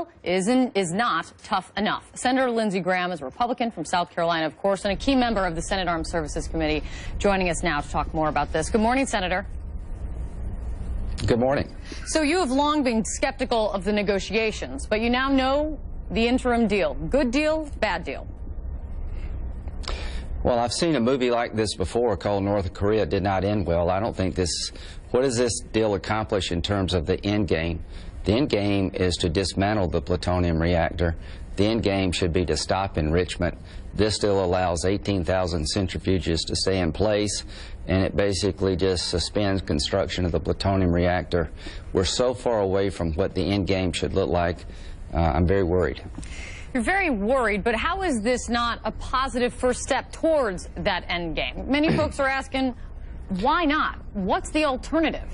deal is not tough enough. Senator Lindsey Graham is a Republican from South Carolina, of course, and a key member of the Senate Armed Services Committee, joining us now to talk more about this. Good morning, Senator. Good morning. So you have long been skeptical of the negotiations, but you now know the interim deal. Good deal, bad deal? Well, I've seen a movie like this before called North Korea Did Not End Well. I don't think this, what does this deal accomplish in terms of the end game? The end game is to dismantle the plutonium reactor. The end game should be to stop enrichment. This deal allows 18,000 centrifuges to stay in place, and it basically just suspends construction of the plutonium reactor. We're so far away from what the end game should look like. I'm very worried. You're very worried, but how is this not a positive first step towards that end game? Many folks are asking, why not? What's the alternative?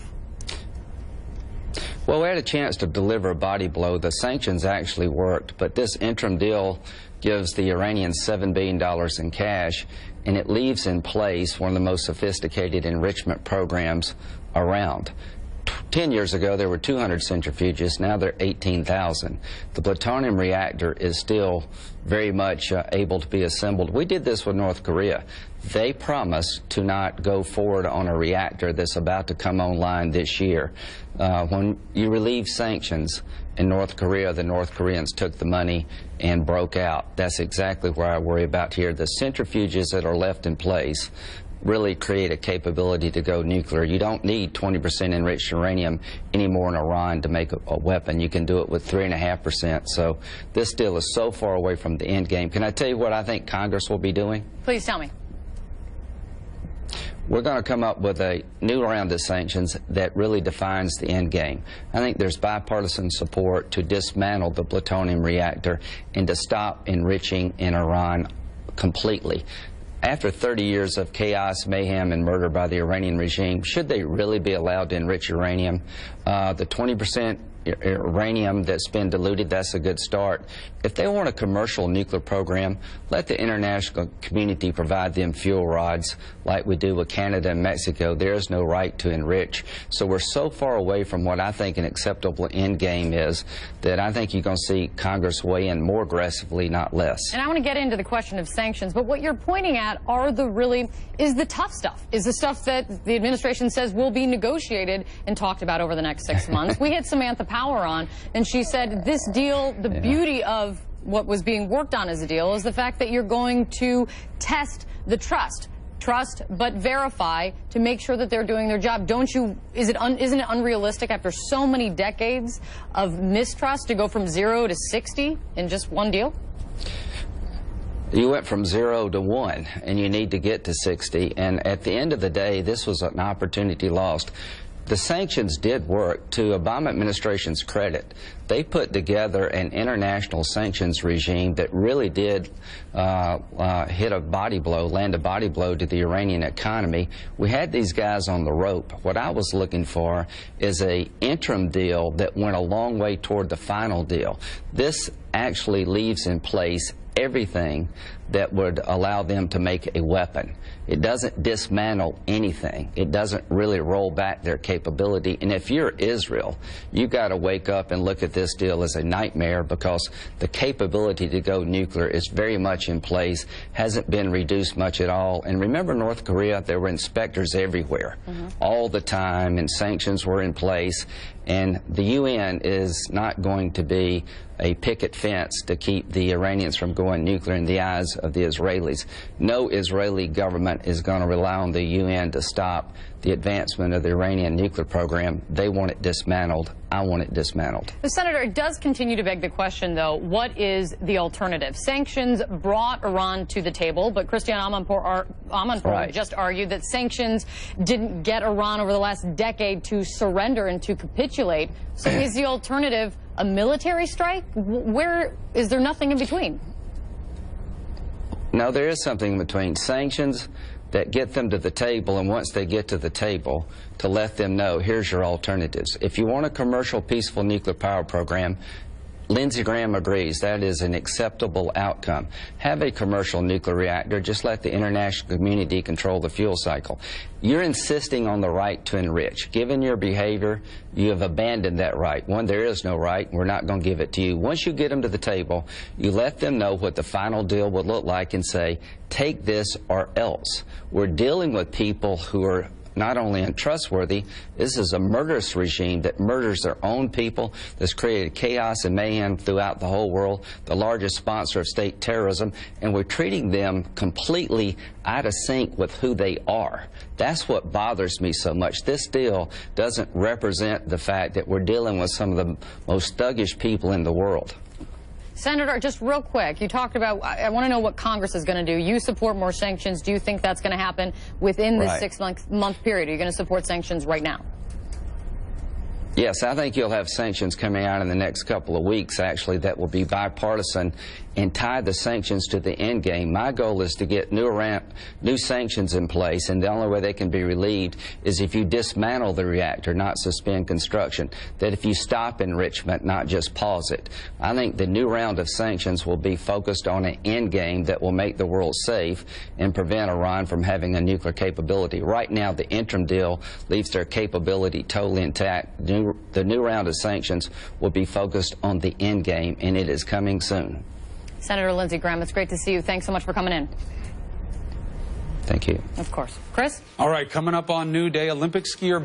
Well, we had a chance to deliver a body blow. The sanctions actually worked, but this interim deal gives the Iranians $7 billion in cash, and it leaves in place one of the most sophisticated enrichment programs around. 10 years ago, there were 200 centrifuges. Now there are 18,000. The plutonium reactor is still very much able to be assembled. We did this with North Korea. They promised to not go forward on a reactor that's about to come online this year. When you relieve sanctions in North Korea, the North Koreans took the money and broke out. That's exactly where I worry about here. The centrifuges that are left in place really create a capability to go nuclear. You don't need 20% enriched uranium anymore in Iran to make a weapon. You can do it with 3.5%. So this deal is so far away from the end game. Can I tell you what I think Congress will be doing? Please tell me. We're going to come up with a new round of sanctions that really defines the end game. I think there's bipartisan support to dismantle the plutonium reactor and to stop enriching in Iran completely. After 30 years of chaos, mayhem, and murder by the Iranian regime, should they really be allowed to enrich uranium? The 20% uranium that's been diluted, that's a good start. If they want a commercial nuclear program, let the international community provide them fuel rods like we do with Canada and Mexico. There is no right to enrich. So we're so far away from what I think an acceptable end game is that I think you're going to see Congress weigh in more aggressively, not less. And I want to get into the question of sanctions, but what you're pointing at are is the tough stuff, is the stuff that the administration says will be negotiated and talked about over the next 6 months. We had Samantha Power on, and she said this deal, the beauty of what was being worked on as a deal is the fact that you're going to test the trust but verify to make sure that they're doing their job. Isn't it unrealistic after so many decades of mistrust to go from 0 to 60 in just one deal? You went from 0 to 1, and you need to get to 60. And at the end of the day, this was an opportunity lost. The sanctions did work. To Obama administration's credit, they put together an international sanctions regime that really did hit a body blow, land a body blow to the Iranian economy. We had these guys on the rope. What I was looking for is an interim deal that went a long way toward the final deal. This actually leaves in place everything that would allow them to make a weapon. It doesn't dismantle anything. It doesn't really roll back their capability. And if you're Israel, you've got to wake up and look at this deal as a nightmare, because the capability to go nuclear is very much in place, hasn't been reduced much at all. And remember North Korea, there were inspectors everywhere, all the time, and sanctions were in place. And the UN is not going to be a picket fence to keep the Iranians from going nuclear in the eyes of the Israelis. No Israeli government is going to rely on the UN to stop the advancement of the Iranian nuclear program. They want it dismantled. I want it dismantled. Senator, it does continue to beg the question, though, what is the alternative? Sanctions brought Iran to the table, but Christiane Amanpour just argued that sanctions didn't get Iran over the last decade to surrender and to capitulate. So is the alternative a military strike? Is there nothing in between? No, there is something in between. Sanctions that get them to the table, and once they get to the table, to let them know, here's your alternatives. If you want a commercial, peaceful nuclear power program, Lindsey Graham agrees that is an acceptable outcome. Have a commercial nuclear reactor. Just let the international community control the fuel cycle. You're insisting on the right to enrich. Given your behavior, you have abandoned that right. One, there is no right. We're not going to give it to you. Once you get them to the table, you let them know what the final deal would look like and say, take this or else. We're dealing with people who are not only untrustworthy, this is a murderous regime that murders their own people, that's created chaos and mayhem throughout the whole world, the largest sponsor of state terrorism, and we're treating them completely out of sync with who they are. That's what bothers me so much. This deal doesn't represent the fact that we're dealing with some of the most thuggish people in the world. Senator, just real quick, you talked about, I want to know what Congress is going to do. You support more sanctions. Do you think that's going to happen within the 6-month period? Are you going to support sanctions right now? Yes, I think you'll have sanctions coming out in the next couple of weeks, actually, that will be bipartisan and tie the sanctions to the end game. My goal is to get new sanctions in place, and the only way they can be relieved is if you dismantle the reactor, not suspend construction, that if you stop enrichment, not just pause it. I think the new round of sanctions will be focused on an end game that will make the world safe and prevent Iran from having a nuclear capability. Right now, the interim deal leaves their capability totally intact. The new round of sanctions will be focused on the end game, and it is coming soon. Senator Lindsey Graham, it's great to see you. Thanks so much for coming in. Thank you. Of course. Chris? All right, coming up on New Day, Olympic skier